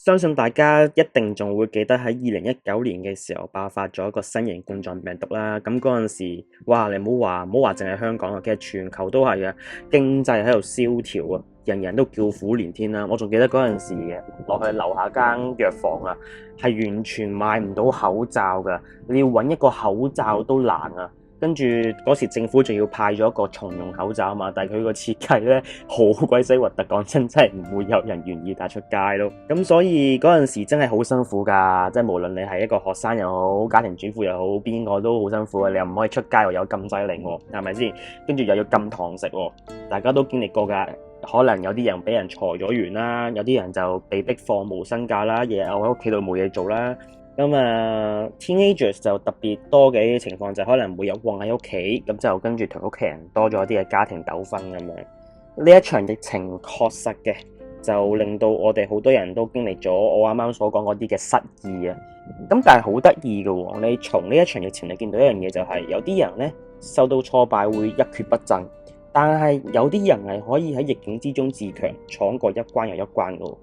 相信大家一定仲會記得喺2019年嘅時候爆發咗一個新型冠狀病毒啦。咁嗰陣時，哇！你唔好話淨係香港啊，其實全球都係嘅，經濟喺度蕭條啊，人人都叫苦連天啦。我仲記得嗰陣時落去樓下間藥房啊，係完全買唔到口罩㗎，你要揾一個口罩都難啊。跟住嗰時政府仲要派咗一個重用口罩啊嘛，但係佢個設計咧好鬼死核突，講真係唔會有人願意帶出街咯。咁所以嗰陣時真係好辛苦㗎，即係無論你係一個學生又好，家庭主婦又好，邊個都好辛苦嘅。你又唔可以出街，又有禁制令喎，係咪先？跟住又要禁堂食喎，大家都經歷過㗎。可能有啲人俾人裁咗員啦，有啲人就被逼放無薪假啦，日日喺屋企度冇嘢做啦。teenagers 就特別多嘅情況就可能會有困喺屋企，咁就跟住同屋企人多咗啲嘅家庭糾紛咁樣。呢一場疫情確實嘅，就令到我哋好多人都經歷咗我啱啱所講嗰啲嘅失意啊。咁但係好得意嘅喎，你從呢一場疫情你見到一樣嘢就係，有啲人呢受到挫敗會一蹶不振，但係有啲人係可以喺逆境之中自強，闖過一關又一關嘅喎。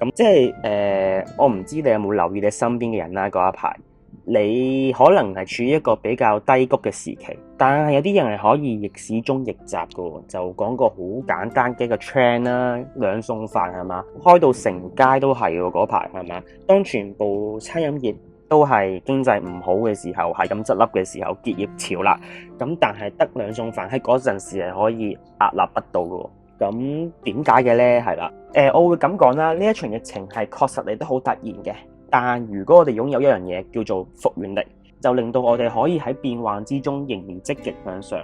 咁即係我唔知你有冇留意你身邊嘅人啦。嗰一排你可能係處於一個比較低谷嘅時期，但係有啲人係可以逆市中逆襲嘅喎。就講個好簡單嘅一個 trend 啦，兩餸飯係嘛，開到成街都係喎。嗰排係嘛，當全部餐飲業都係經濟唔好嘅時候，係咁執笠嘅時候，結業潮啦。咁但係得兩餸飯喺嗰陣時係可以屹立不倒嘅喎。咁點解嘅呢？係啦，我會咁講啦。呢一場疫情係確實嚟得好突然嘅，但如果我哋擁有一樣嘢叫做復原力，就令到我哋可以喺變幻之中仍然積極向上。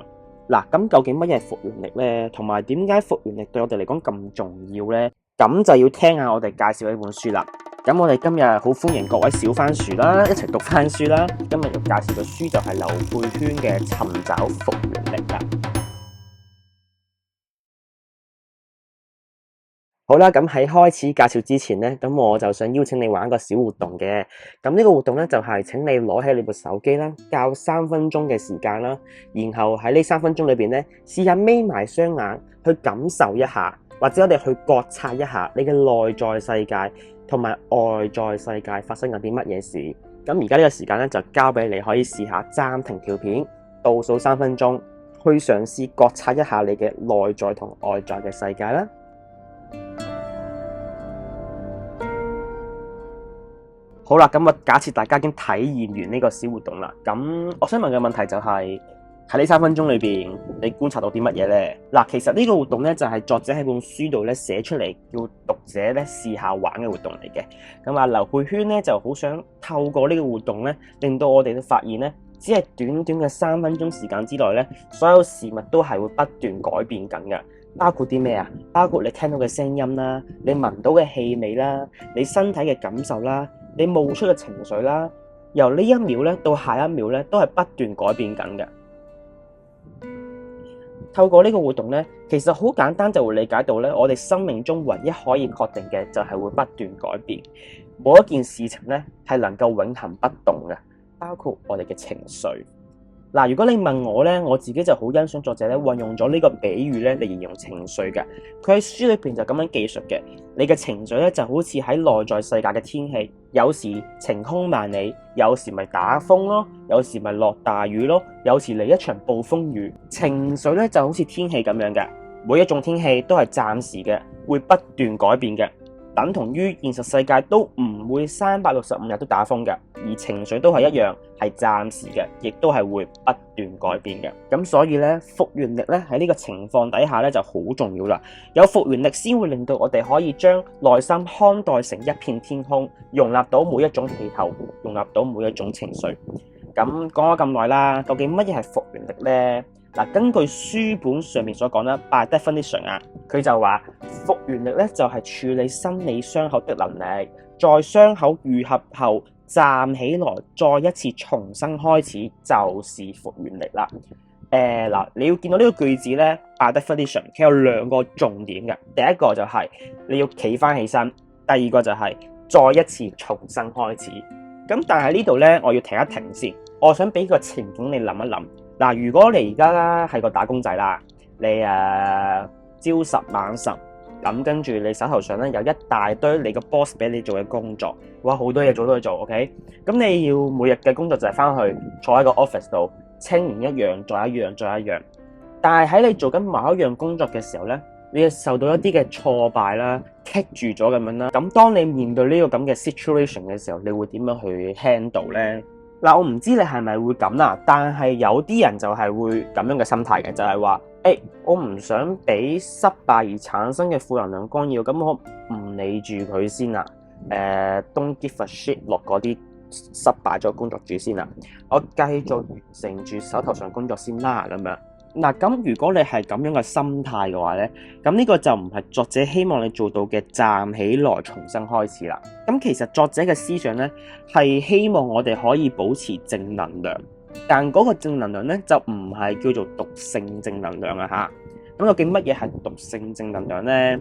嗱，咁究竟乜嘢係復原力呢？同埋點解復原力對我哋嚟講咁重要呢？咁就要聽下我哋介紹一本書啦。咁我哋今日好歡迎各位小番薯啦，一齊讀番書啦。今日要介紹嘅書就係劉佩軒嘅《尋找復原力》啦。好啦，咁喺開始介紹之前呢，咁我就想邀請你玩一個小活動嘅。咁呢個活動呢，就係請你攞起你部手機啦，較3分鐘嘅時間啦，然後喺呢3分鐘裏邊呢，試下眯埋雙眼去感受一下，或者我哋去覺察一下你嘅內在世界同埋外在世界發生緊啲乜嘢事。咁而家呢個時間呢，就交俾你，可以試下暫停條片，倒數3分鐘，去嘗試覺察一下你嘅內在同外在嘅世界啦。好啦，咁我假設大家已經體驗完呢個小活動啦，咁我想問嘅問題就係，喺呢3分鐘裏邊，你觀察到啲乜嘢呢？嗱，其實呢個活動呢，就係作者喺本書度咧寫出嚟，叫讀者咧試下玩嘅活動嚟嘅。咁劉佩軒咧就好想透過呢個活動咧，令到我哋都發現咧，只係短短嘅3分鐘時間之內咧，所有事物都係會不斷改變緊嘅。包括啲咩啊？包括你聽到嘅聲音啦，你聞到嘅氣味啦，你身體嘅感受啦，你冒出嘅情緒啦，由呢一秒咧到下一秒咧，都係不斷改變緊嘅。透過呢個活動咧，其實好簡單就會理解到咧，我哋生命中唯一可以確定嘅就係會不斷改變，冇一件事情咧係能夠永恆不動嘅，包括我哋嘅情緒。嗱，如果你問我咧，我自己就好欣賞作者咧運用咗呢個比喻咧嚟形容情緒嘅。佢喺書裏邊就咁樣記述嘅，你嘅情緒咧就好似喺內在世界嘅天氣，有時晴空萬里，有時咪打風咯，有時咪落大雨咯，有時嚟一場暴風雨。情緒咧就好似天氣咁樣嘅，每一種天氣都係暫時嘅，會不斷改變嘅。等同於現實世界都唔會365日都打風嘅，而情緒都係一樣，係暫時嘅，亦都係會不斷改變嘅。咁所以咧，復原力咧喺呢個情況底下咧就好重要啦。有復原力先會令到我哋可以將內心看待成一片天空，容納到每一種氣候，容納到每一種情緒。咁講咗咁耐啦，究竟乜嘢係復原力呢？嗱，根據書本上面所講啦 ，by definition 啊，佢就話復原力咧就係處理生理傷口的能力，在傷口愈合後站起來，再一次重新開始，就是復原力啦。嗱，你要見到呢個句子咧 by definition，佢有2個重點嘅。第一個就係你要企翻起身，第二個就係再一次重新開始。咁但係呢度咧，我要停一停先，我想俾個情景你諗一諗。嗱，如果你而家係個打工仔啦，你朝10晚10，咁跟住你手頭上咧有一大堆你個 boss 俾你做嘅工作，哇，好多嘢做都去做 ，OK？ 咁你要每日嘅工作就係翻去坐喺個 office 度清完一樣再一樣再一樣，但係喺你做緊某一樣工作嘅時候咧，你就受到一啲嘅挫敗啦，棘住咗咁樣啦。咁當你面對呢個咁嘅 situation 嘅時候，你會點樣去 handle 咧？嗱，我唔知你係咪會咁啦，但係有啲人就係會咁樣嘅心態嘅，就係話，我唔想俾失敗而產生嘅負能量干擾，咁我唔理住佢先啦。Don't give a shit 落嗰啲失敗咗工作住先啦，我繼續完成住手頭上工作先啦，咁樣。嗱，咁如果你係咁樣嘅心態嘅話咧，咁呢個就唔係作者希望你做到嘅站起來重新開始啦。咁其實作者嘅思想咧係希望我哋可以保持正能量，但嗰個正能量咧就唔係叫做毒性正能量啊嚇。咁究竟乜嘢係毒性正能量咧？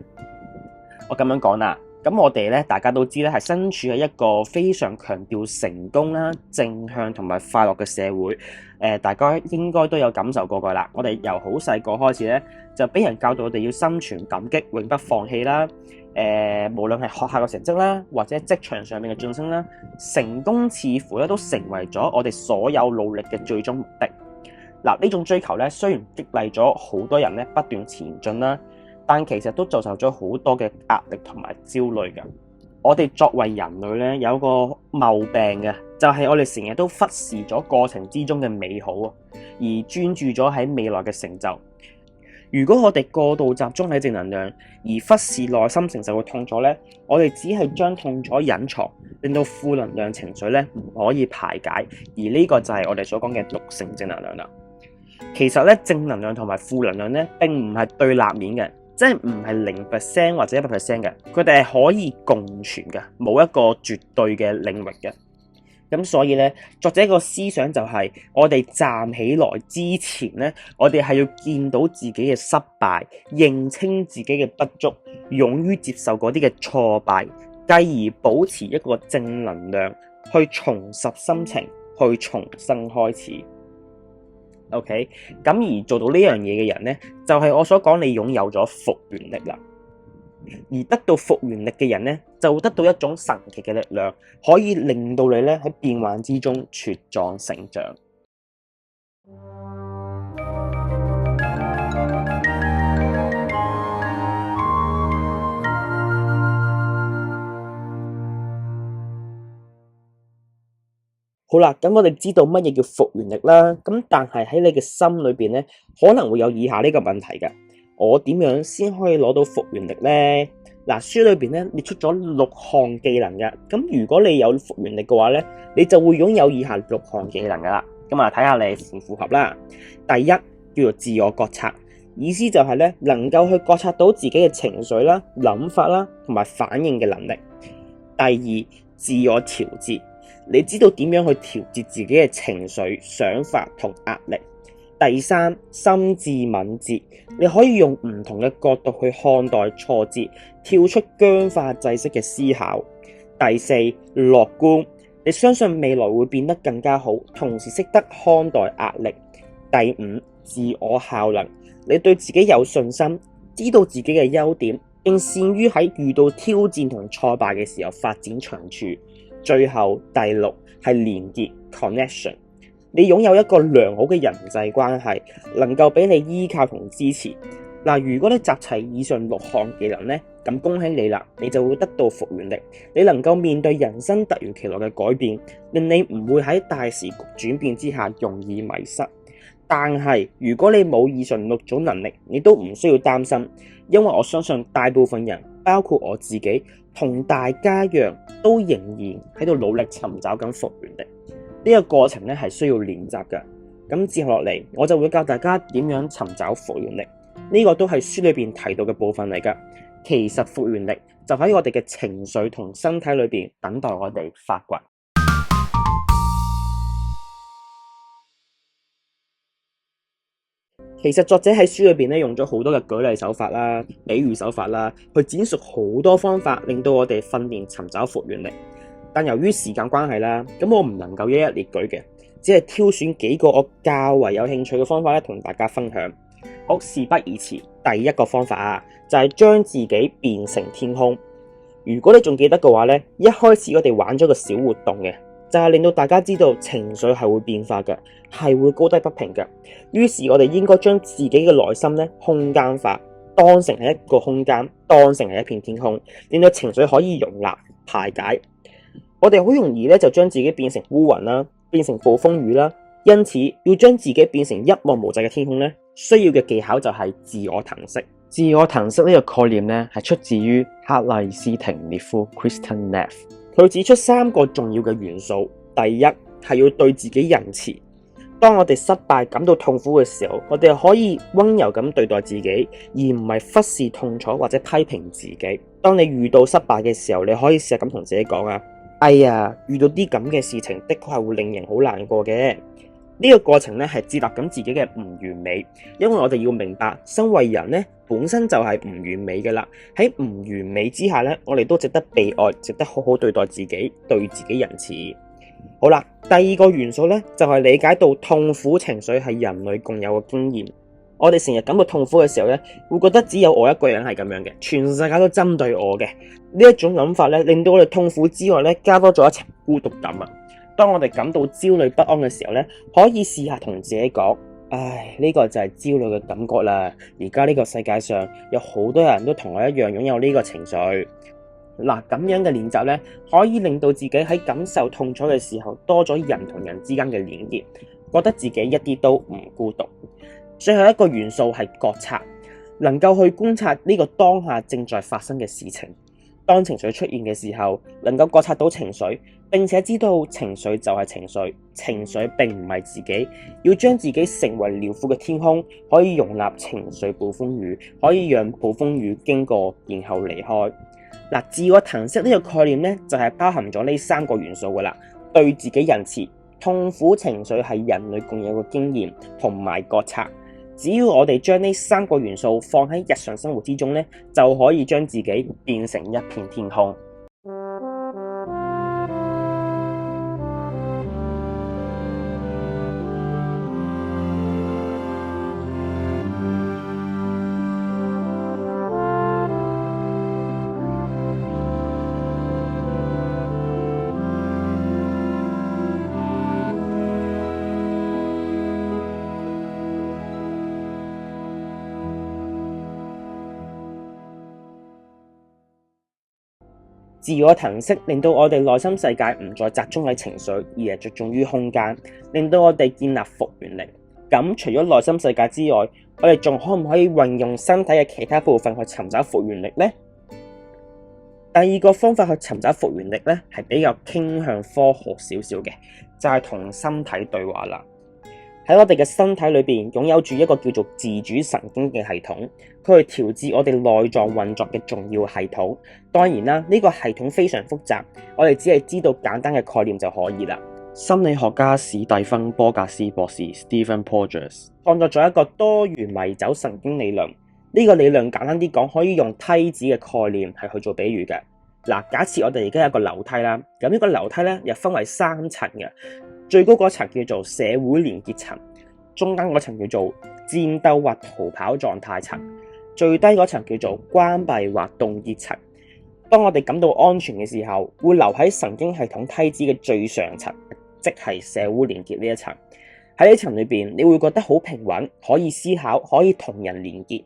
我咁樣講啦。咁我哋咧，大家都知咧，係身處喺一個非常強調成功啦、正向同埋快樂嘅社會。大家應該都有感受過㗎啦。我哋由好細個開始咧，就俾人教導我哋要心存感激、永不放棄啦。無論係學校嘅成績啦，或者職場上面嘅晉升啦，成功似乎咧都成為咗我哋所有努力嘅最終目的。嗱，呢種追求咧，雖然激勵咗好多人咧不斷前進啦，但其實都造就咗好多嘅壓力同埋焦慮㗎。我哋作為人類咧，有個毛病嘅，就係我哋成日都忽視咗過程之中嘅美好，而專注咗喺未來嘅成就。如果我哋過度集中喺正能量，而忽視內心承受嘅痛楚咧，我哋只係將痛楚隱藏，令到負能量情緒咧唔可以排解，而呢個就係我哋所講嘅毒性正能量啦。其實咧，正能量同埋負能量咧並唔係對立面嘅。即係唔係0%或者100%嘅，佢哋係可以共存嘅，冇一個絕對嘅領域嘅。咁所以咧，作者個思想就係我哋站起來之前咧，我哋係要見到自己嘅失敗，認清自己嘅不足，勇於接受嗰啲嘅挫敗，繼而保持一個正能量，去重拾心情，去重新開始。OK， 咁而做到呢樣嘢嘅人呢，就係我所講你擁有咗復原力啦。而得到復原力嘅人呢，就會得到一種神奇嘅力量，可以令到你咧喺變幻之中茁壯成長。好啦，咁我哋知道乜嘢叫復原力啦，咁但係喺你嘅心裏邊咧，可能會有以下呢個問題嘅：我點樣先可以攞到復原力呢？嗱，書裏邊咧列出咗6項技能嘅，咁如果你有復原力嘅話咧，你就會擁有以下6項技能噶啦。咁啊，睇下你符唔符合啦。第一，叫做自我覺察，意思就係咧能夠去覺察到自己嘅情緒啦、諗法啦同埋反應嘅能力。第二，自我調節。你知道點樣去調節自己嘅情緒、想法同壓力。第三，心智敏捷，你可以用唔同嘅角度去看待挫折，跳出僵化制式嘅思考。第四，樂觀，你相信未來會變得更加好，同時識得看待壓力。第五，自我效能，你對自己有信心，知道自己嘅優點，並善於喺遇到挑戰同挫敗嘅時候發展長處。最後第6係連結 connection， 你擁有一個良好嘅人際關係，能夠俾你依靠同支持。嗱，如果你集齊以上6項技能呢，咁恭喜你啦，你就會得到復原力，你能夠面對人生突如其來嘅改變，令你唔會喺大時局轉變之下容易迷失。但係如果你冇以上6種能力，你都唔需要擔心，因為我相信大部分人，包括我自己，同大家一樣，都仍然喺度努力尋找緊復原力。呢個過程咧係需要練習嘅。咁接落嚟，我就會教大家點樣尋找復原力。呢個都係書裏邊提到嘅部分嚟噶。其實復原力就喺我哋嘅情緒同身體裏邊等待我哋發掘。其實作者喺書裏邊咧用咗好多嘅舉例手法啦、比喻手法啦，去展述好多方法，令到我哋訓練尋找復原力。但由於時間關係啦，咁我唔能夠一一列舉嘅，只係挑選幾個我較為有興趣嘅方法咧，同大家分享。好，事不宜遲，第一個方法啊，就係將自己變成天空。如果你仲記得嘅話咧，一開始我哋玩咗個小活動嘅，就係令到大家知道情緒係會變化嘅，係會高低不平嘅。於是我哋應該將自己嘅內心咧空間化，當成係一個空間，當成係一片天空，令到情緒可以容納排解。我哋好容易咧就將自己變成烏雲啦，變成暴風雨啦。因此要將自己變成一望無際嘅天空咧，需要嘅技巧就係自我騰釋。自我騰釋呢個概念咧係出自於克麗斯廷列夫 Kristin Neff。佢指出3個重要嘅元素。第一係要對自己仁慈。當我哋失敗感到痛苦嘅時候，我哋可以溫柔咁對待自己，而唔係忽視痛楚或者批評自己。當你遇到失敗嘅時候，你可以試下咁同自己講啊，哎呀，遇到啲咁嘅事情的確係會令人好難過嘅。呢個過程咧係接納緊自己嘅唔完美，因為我哋要明白，身為人咧本身就係唔完美嘅啦。喺唔完美之下咧，我哋都值得被愛，值得好好對待自己，對自己仁慈。好啦，第二個元素咧就係理解到痛苦情緒係人類共有嘅經驗。我哋成日感到痛苦嘅時候咧，會覺得只有我一個人係咁樣嘅，全世界都針對我嘅。呢一種諗法咧，令到我哋痛苦之外咧，加多咗一層孤獨感啊！當我哋感到焦慮不安嘅時候咧，可以試下同自己講，唉，呢個就係焦慮嘅感覺啦。而家呢個世界上有好多人都同我一樣擁有呢個情緒。嗱，咁樣嘅練習咧，可以令到自己喺感受痛楚嘅時候，多咗人同人之間嘅連結，覺得自己一啲都唔孤獨。最後一個元素係覺察，能夠去觀察呢個當下正在發生嘅事情。當情緒出現嘅時候，能夠覺察到情緒，並且知道情緒就係情緒，情緒並唔係自己。要將自己成為遼闊嘅天空，可以容納情緒暴風雨，可以讓暴風雨經過，然後離開。嗱，自我騰釋呢個概念咧，就係包含咗呢3個元素噶啦，對自己仁慈，痛苦情緒係人類共有嘅經驗，同埋覺察。只要我哋將呢3個元素放喺日常生活之中咧，就可以將自己變成一片天空。自我騰釋令到我哋內心世界唔再集中喺情緒，而係着重於空間，令到我哋建立復原力。咁除咗內心世界之外，我哋仲可唔可以運用身體嘅其他部分去尋找復原力呢？第二個方法去尋找復原力咧，係比較傾向科學少少嘅，就係同身體對話啦。喺我哋嘅身體裏邊擁有住一個叫做自主神經嘅系統，佢係調節我哋內臟運作嘅重要系統。當然啦，呢個系統非常複雜，我哋只係知道簡單嘅概念就可以啦。心理學家史蒂芬·波格斯博士 （Stephen Porges） 創作咗一個多元迷走神經理論。呢個理論簡單啲講，可以用梯子嘅概念係去做比喻嘅。嗱，假設我哋而家有個樓梯啦，咁呢個樓梯咧又分為3層嘅。最高嗰層叫做社會連結層，中間嗰層叫做戰鬥或逃跑狀態層，最低嗰層叫做關閉或凍結層。當我哋感到安全嘅時候，會留喺神經系統梯子嘅最上層，即係社會連結呢一層。喺呢層裏邊，你會覺得好平穩，可以思考，可以同人連結。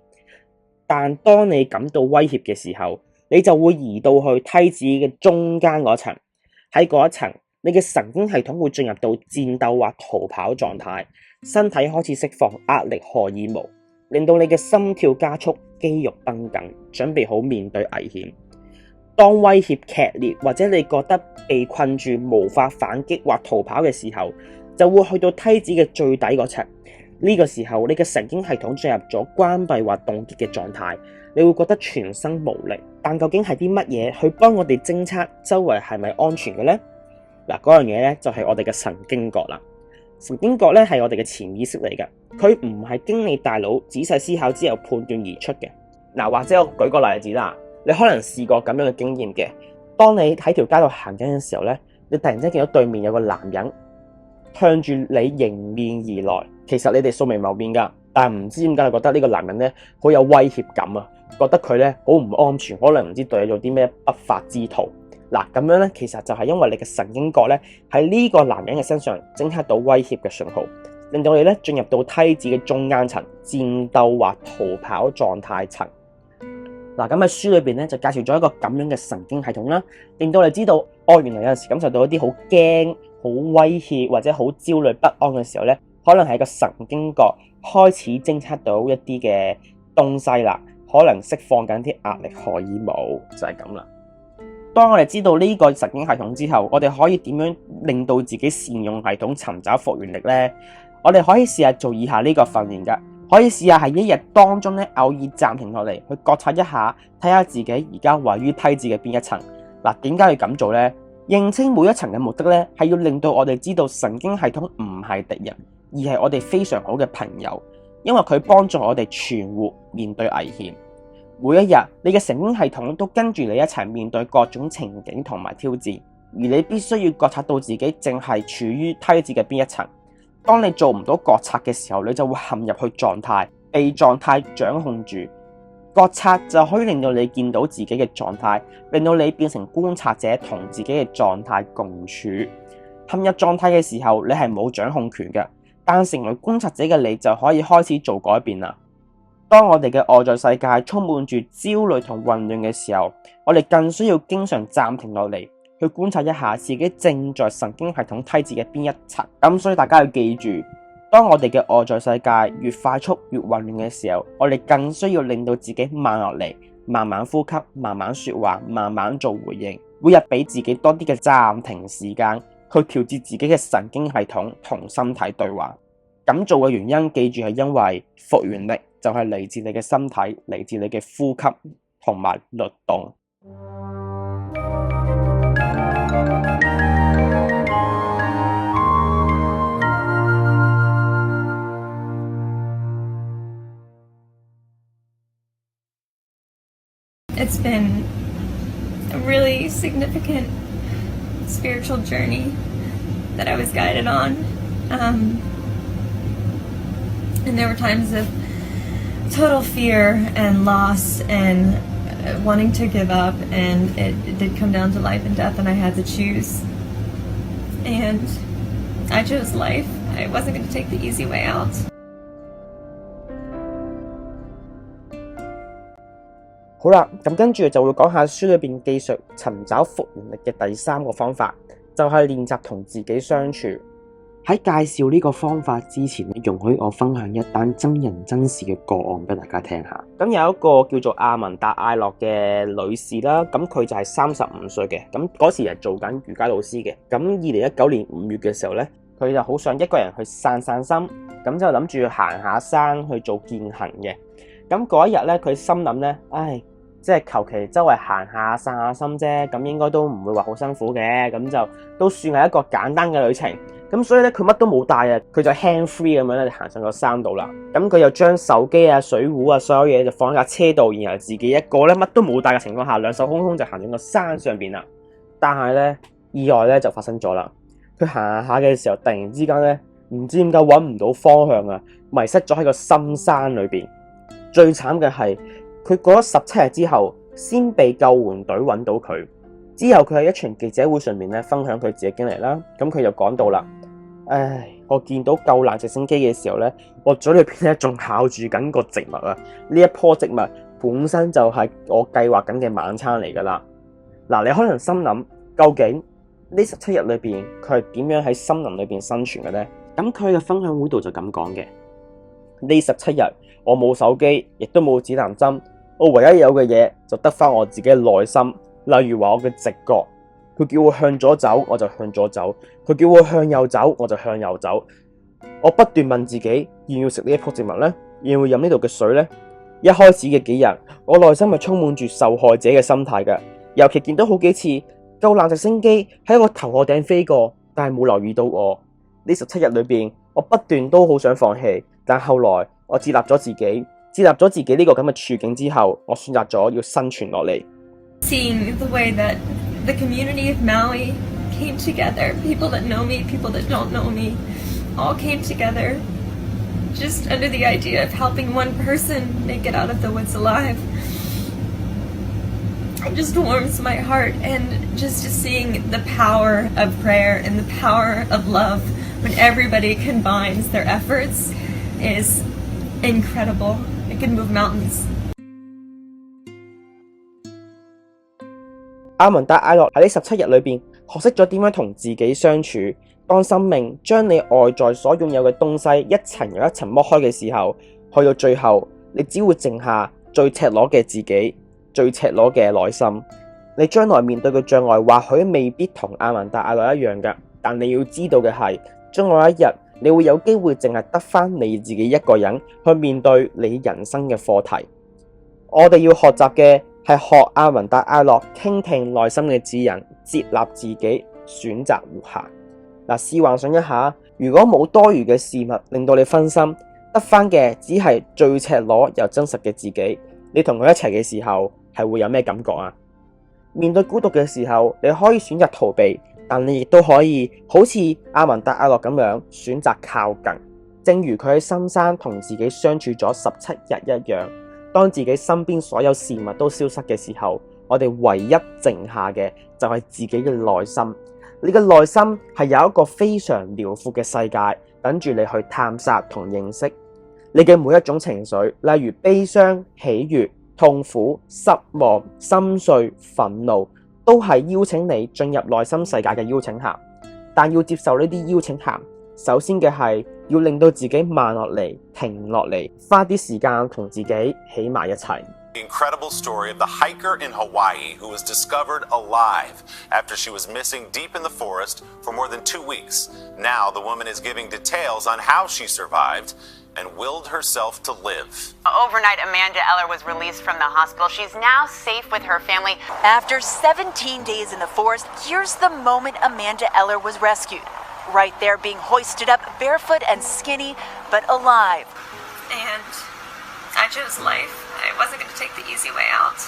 但當你感到威脅嘅時候，你就會移到去梯子嘅中間嗰層，喺嗰一層，你嘅神經系統會進入到戰鬥或逃跑狀態，身體開始釋放壓力荷爾蒙，令到你嘅心跳加速、肌肉繃緊，準備好面對危險。當威脅劇烈或者你覺得被困住無法反擊或逃跑嘅時候，就會去到梯子嘅最底嗰層。呢個時候，你嘅神經系統進入咗關閉或凍結嘅狀態，你會覺得全身無力。但究竟係啲乜嘢去幫我哋偵測周圍係咪安全嘅呢？嗱，嗰樣嘢咧就係我哋嘅神經覺啦。神經覺咧係我哋嘅潛意識嚟嘅，佢唔係經你大腦仔細思考之後判斷而出嘅。嗱，或者我舉個例子啦，你可能試過咁樣嘅經驗嘅。當你喺條街度行緊嘅時候咧，你突然之間見到對面有個男人，向住你迎面而來。其實你哋素未謀面㗎，但係唔知點解你覺得呢個男人咧好有威脅感啊，覺得佢咧好唔安全，可能唔知對你做啲咩不法之徒。嗱，咁樣咧，其實就係因為你嘅神經覺咧喺呢個男人嘅身上偵測到威脅嘅信號，令到你咧進入到梯子嘅中間層，戰鬥或逃跑狀態層。嗱，咁喺書裏邊咧就介紹咗一個咁樣嘅神經系統啦，令到你知道，原來有陣時感受到一啲好驚、好威脅或者好焦慮不安嘅時候咧，可能係個神經覺開始偵測到一啲嘅東西啦，可能釋放緊啲壓力荷爾蒙，就係咁啦。當我哋知道呢個神經系統之後，我哋可以點樣令到自己善用系統尋找復原力呢？我哋可以試下做以下呢個訓練㗎，可以試下喺一日當中咧偶爾暫停落嚟，去覺察一下，睇下自己而家位於梯子嘅邊一層。嗱，點解要咁做呢？認清每一層嘅目的咧，係要令到我哋知道神經系統唔係敵人，而係我哋非常好嘅朋友，因為佢幫助我哋存活面對危險。每一日，你嘅神經系統都跟住你一齊面對各種情景同埋挑戰，而你必須要覺察到自己正係處於梯子嘅邊一層。當你做唔到覺察嘅時候，你就會陷入去狀態，被狀態掌控住。覺察就可以令到你見到自己嘅狀態，令到你變成觀察者，同自己嘅狀態共處。陷入狀態嘅時候，你係冇掌控權嘅，但成為觀察者嘅你就可以開始做改變啦。當我哋嘅外在世界充滿住焦慮同混亂嘅時候，我哋更需要經常暫停落嚟，去觀察一下自己正在神經系統梯子嘅邊一層。咁所以大家要記住，當我哋嘅外在世界越快速越混亂嘅時候，我哋更需要令到自己慢落嚟，慢慢呼吸，慢慢說話，慢慢做回應，每日俾自己多啲嘅暫停時間，去調節自己嘅神經系統同身體對話。咁做嘅原因，記住係因為復原力就係嚟自你嘅身體，嚟自你嘅呼吸同埋律動。It's been a really significant spiritual journey that I was guided on. And there were times of total fear and loss and wanting to give up, and it did come down to life and death, and I had to choose. And I chose life. I wasn't going to take the easy way out. 好啦，咁跟住就會講下書裏邊記述尋找復原力嘅第三個方法，就係練習同自己相處。喺介紹呢個方法之前，容許我分享一單真人真事嘅個案俾大家聽下。咁有一個叫做阿文達艾洛嘅女士啦，咁佢就係35歲嘅，咁嗰時係做緊瑜伽老師嘅。咁2019年5月嘅時候呢，佢就好想一個人去散散心，咁就諗住行下山去做健行嘅。咁嗰一日呢，佢心諗呢，即係求其周圍行下散下心啫，咁應該都唔會話好辛苦嘅，咁就都算係一個簡單嘅旅程。咁所以咧，佢乜都冇帶啊，佢就 hand free 咁樣咧就行上個山度啦。咁佢又將手機啊、水壺啊、所有嘢就放喺架車度，然後自己一個咧乜都冇帶嘅情況下，兩手空空就行上個山上邊啦。但係咧，意外咧就發生咗啦。佢行下嘅時候，突然之間咧，唔知點解揾唔到方向啊，迷失咗喺個深山裏邊。最慘嘅係，佢過咗17日之後，先被救援隊揾到佢。之後佢喺一場記者會上面咧分享佢自己經歷啦。咁佢就講到啦，我見到救難直升機嘅時候咧，我嘴裏邊咧仲咬住緊個植物啊。呢一棵植物本身就係我計劃緊嘅晚餐嚟噶啦。嗱，你可能心諗，究竟呢17日裏邊佢係點樣喺森林裏邊生存嘅呢？咁佢嘅分享會度就咁講嘅。呢17日我冇手機，亦都冇指南針，我唯一有嘅嘢就得翻我自己嘅內心。例如話我嘅直覺，佢叫我向左走，我就向左走；佢叫我向右走，我就向右走。我不斷問自己，要唔要食呢一棵植物呢？要唔要飲呢度嘅水呢？一開始嘅幾日，我內心係充滿住受害者嘅心態嘅，尤其見到好幾次救難直升機喺我頭殼頂飛過，但係冇留意到我。呢17日裏邊，我不斷都好想放棄，但後來我接納咗自己呢個咁嘅處境之後，我選擇咗要生存落嚟。Seeing the way that the community of Maui came together. People that know me, people that don't know me, all came together just under the idea of helping one person make it out of the woods alive. It just warms my heart, and just seeing the power of prayer and the power of love when everybody combines their efforts is incredible. It can move mountains. 阿文達艾洛喺呢17日裏邊學識咗點樣同自己相處。當生命將你外在所擁有嘅東西一層又一層剝開嘅時候，去到最後，你只會剩下最赤裸嘅自己，最赤裸嘅內心。你將來面對嘅障礙或許未必同阿文達艾洛一樣㗎，但你要知道嘅係，將來一日你會有機會淨係得返你自己一個人去面對你人生嘅課題。我哋要學習嘅係學阿文達艾洛傾聽內心嘅指引，接納自己，選擇活下。試幻想一下，如果冇多餘嘅事物令到你分心，得返嘅只係最赤裸又真實嘅自己，你同佢一齊嘅時候係會有咩感覺啊？面對孤獨嘅時候，你可以選擇逃避，但你亦都可以好似阿文達艾洛咁樣選擇靠近。正如佢喺深山同自己相處咗17日一樣，當自己身邊所有事物都消失嘅時候，我哋唯一剩下嘅就係自己嘅內心。你嘅內心係有一個非常遼闊嘅世界等住你去探索同認識。你嘅每一種情緒，例如悲傷、喜悅、痛苦、失望、心碎、憤怒，都係邀請你進入內心世界嘅邀請函。但要接受呢啲邀請函，首先嘅係要令到自己慢落嚟、停落嚟，花啲時間同自己起埋一齊。The incredible story of the hiker in Hawaii who was discovered alive after she was missing deep in the forest for more than 2 weeks. Now the woman is giving details on how she survived and willed herself to live. Overnight, Amanda Eller was released from the hospital. She's now safe with her family. After 17 days in the forest, here's the moment Amanda Eller was rescued. Right there, being hoisted up, barefoot and skinny, but alive. And I chose life. I wasn't going to take the easy way out.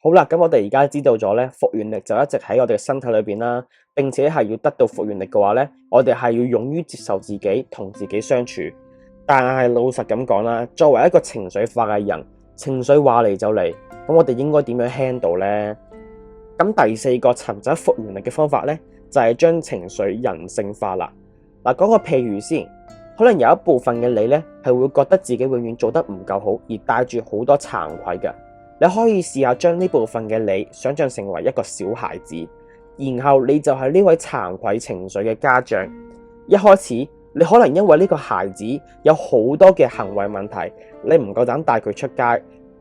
好啦，咁我哋而家知道咗咧，復原力就一直喺我哋嘅身體裏邊啦，並且係要得到復原力嘅話咧，我哋係要勇於接受自己，同自己相處。但係老實咁講啦，作為一個情緒化嘅人，情緒話嚟就嚟，咁我哋應該點樣 handle 咧？咁第4個尋找復原力嘅方法咧，就係將情緒人性化啦。講個譬如先，可能有一部分嘅你咧，係會覺得自己永遠做得唔夠好，而帶住好多慚愧嘅。你可以試下將呢部分嘅你想象成為一個小孩子，然後你就係呢位慚愧情緒嘅家長。一開始你可能因為呢個孩子有好多嘅行為問題，你唔夠膽帶佢出街，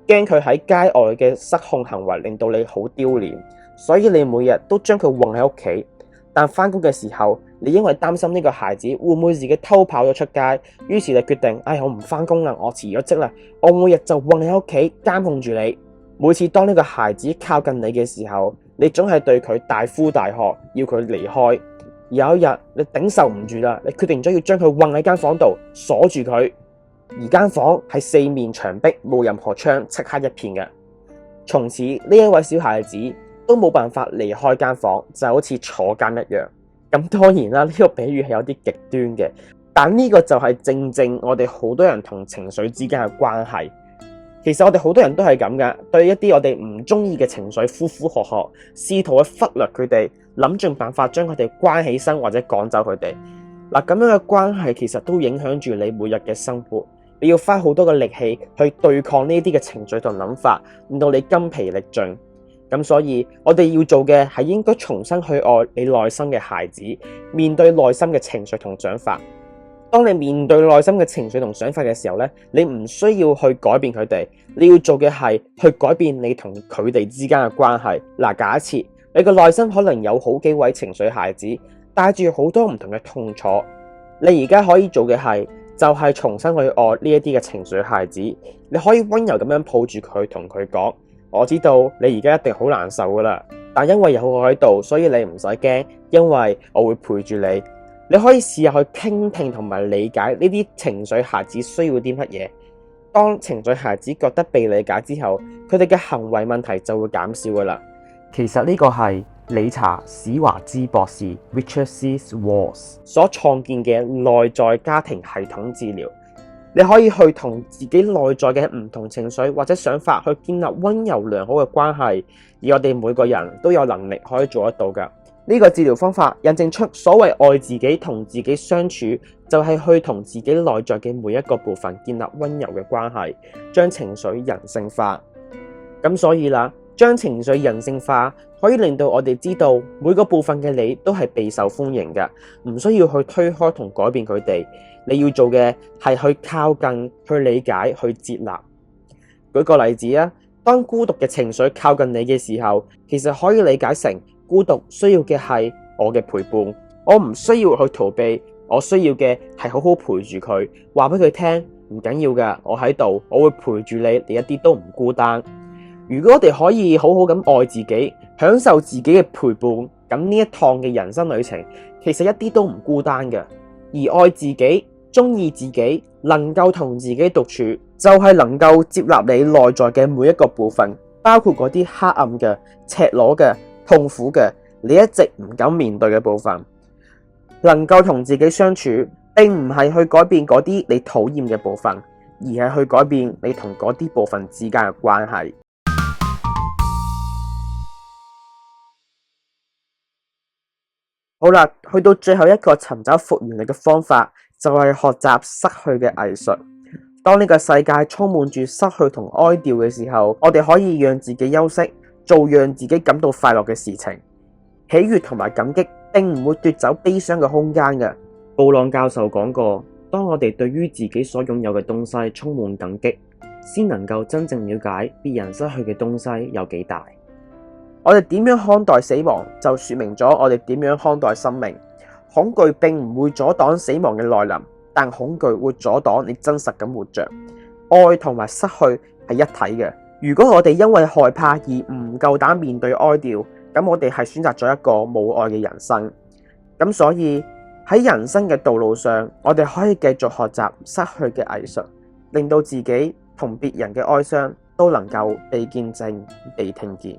驚佢喺街外嘅失控行為令到你好丟臉，所以你每日都將佢韞喺屋企。但返工嘅時候，你因為擔心呢個孩子會唔會自己偷跑咗出街，於是你決定，我唔返工啦，我辭咗職啦，我每日就韞喺屋企監控住你。每次當呢個孩子靠近你嘅時候，你總係對佢大呼大喝，要佢離開。有一日你頂受唔住啦，你決定咗要將佢韞喺間房度鎖住佢，而間房係4面牆壁，冇任何窗，漆黑一片嘅。從此呢一位小孩子都冇辦法離開間房，就好似坐監一樣。咁當然啦，呢個比喻係有啲極端嘅，但呢個就係正正我哋好多人同情緒之間嘅關係。其實我哋好多人都係咁噶，對一啲我哋唔中意嘅情緒呼呼喝喝，試圖去忽略佢哋，諗盡辦法將佢哋關起身或者趕走佢哋。咁樣嘅關係其實都影響住你每日嘅生活，你要花好多嘅力氣去對抗呢啲嘅情緒同諗法，令到你筋疲力盡。咁所以我哋要做嘅係應該重新去愛你內心嘅孩子，面對內心嘅情緒同想法。當你面對內心嘅情緒同想法嘅時候咧，你唔需要去改變佢哋，你要做嘅係去改變你同佢哋之間嘅關係。假設你個內心可能有好幾位情緒孩子，帶住好多唔同嘅痛楚。你而家可以做嘅就係重新去愛呢一啲嘅情緒孩子。你可以溫柔咁樣抱住佢，同佢講：我知道你而家一定好難受噶啦，但因為有我喺度，所以你唔使驚，因為我會陪住你。你可以試下去傾聽同埋理解呢啲情緒孩子需要啲乜嘢。當情緒孩子覺得被理解之後，佢哋嘅行為問題就會減少噶啦。其實呢個係理查史華茲博士 Richard C. Schwartz 所創建嘅內在家庭系統治療。你可以去同自己內在嘅唔同情緒或者想法去建立溫柔良好嘅關係，而我哋每個人都有能力可以做得到㗎。呢個治療方法印證出所謂愛自己同自己相處，就係去同自己內在嘅每一個部分建立溫柔嘅關係，將情緒人性化。咁所以啦，將情緒人性化可以令到我哋知道每個部分嘅你都係備受歡迎嘅，唔需要去推開同改變佢哋。你要做嘅係去靠近、去理解、去接納。舉個例子啊，當孤獨嘅情緒靠近你嘅時候，其實可以理解成孤獨需要嘅係我嘅陪伴，我唔需要去逃避，我需要嘅係好好陪住佢，話俾佢聽唔緊要㗎，我喺度，我會陪住你，你一啲都唔孤單。如果我哋可以好好咁愛自己，享受自己嘅陪伴，咁呢一趟嘅人生旅程其實一啲都唔孤單嘅。而愛自己、中意自己、能夠同自己獨處，就係能夠接納你內在嘅每一個部分，包括嗰啲黑暗嘅、赤裸嘅、痛苦嘅，你一直唔敢面對嘅部分。能夠同自己相處，並唔係去改變嗰啲你討厭嘅部分，而係去改變你同嗰啲部分之間嘅關係。好啦，去到最後一個尋找復原力嘅方法，就係學習失去嘅藝術。當呢個世界充滿住失去同哀悼嘅時候，我哋可以讓自己休息，做讓自己感到快樂嘅事情。喜悅同埋感激並唔會奪走悲傷嘅空間嘅。布朗教授講過，當我哋對於自己所擁有嘅東西充滿感激，先能夠真正了解別人失去嘅東西有幾大。我哋點樣看待死亡，就說明咗我哋點樣看待生命。恐懼並唔會阻擋死亡嘅來臨，但恐懼會阻擋你真實咁活着。愛同埋失去係一體嘅。如果我哋因為害怕而唔夠膽面對哀悼，咁我哋係選擇咗一個冇愛嘅人生。咁所以喺人生嘅道路上，我哋可以繼續學習失去嘅藝術，令到自己同別人嘅哀傷都能夠被見證、被聽見。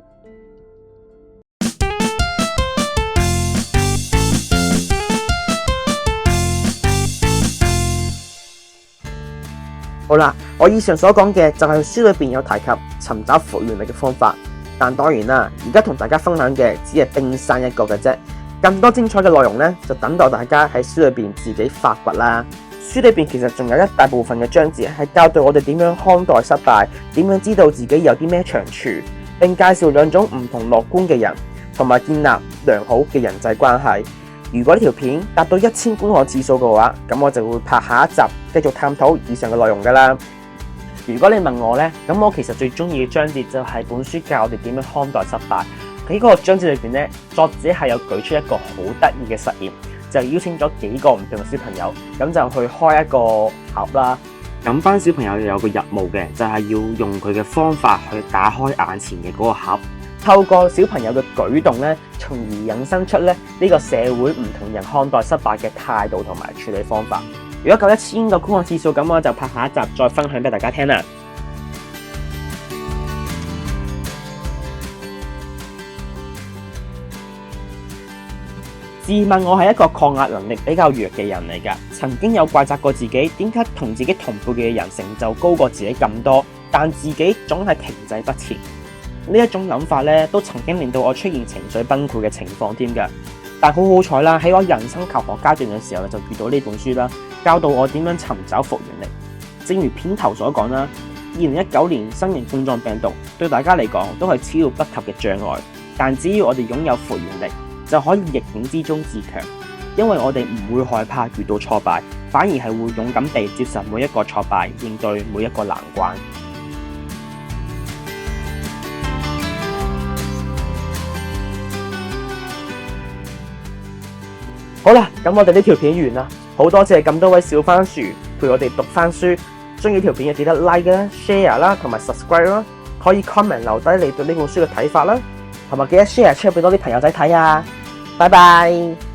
好啦，我以上所講嘅就係書裏邊有提及尋找復原力嘅方法，但當然啦，而家同大家分享嘅只係冰山一角嘅啫。更多精彩嘅內容呢，就等待大家喺書裏邊自己發掘啦。書裏邊其實仲有一大部分嘅章節係教導我哋點樣看待失敗，點樣知道自己有啲咩長處，並介紹兩種唔同樂觀嘅人，同埋建立良好嘅人際關係。如果呢條片達到1000觀看次數嘅話，咁我就會拍下一集繼續探討以上嘅內容噶啦。如果你問我呢，咁我其實最中意嘅章節就係本書教我哋點樣看待失敗。喺嗰個章節裏邊呢，作者係有舉出一個好得意嘅實驗，就邀請咗幾個唔同嘅小朋友，咁就去開一個盒啦。咁班小朋友有個任務嘅，就係要用佢嘅方法去打開眼前嘅嗰個盒。透過小朋友嘅舉動咧，從而引申出咧呢個社會唔同人看待失敗嘅態度同埋處理方法。如果夠1000個觀看次數，咁我就拍下一集再分享俾大家聽啦。自問我係一個抗壓能力比較弱嘅人嚟㗎，曾經有怪責過自己，點解同自己同輩嘅人成就高過自己咁多，但自己總係停滯不前。呢一種諗法咧，都曾經令到我出現情緒崩潰嘅情況添㗎。但好好彩啦，喺我人生求學階段嘅時候就遇到呢本書啦，教導我點樣尋找復原力。正如片頭所講啦，2019年新型冠狀病毒對大家嚟講都係始料不及嘅障礙，但只要我哋擁有復原力，就可以逆境之中自強。因為我哋唔會害怕遇到挫敗，反而係會勇敢地接受每一個挫敗，應對每一個難關。好啦，咁我哋呢條片完啦，好多謝咁多位小番薯陪我哋讀番書。中意條片嘅記得 like 啦、share 啦同埋 subscribe 啦，可以 comment 留低你對呢本書嘅睇法啦，同埋記得 share 出去俾多啲朋友仔睇啊！拜拜。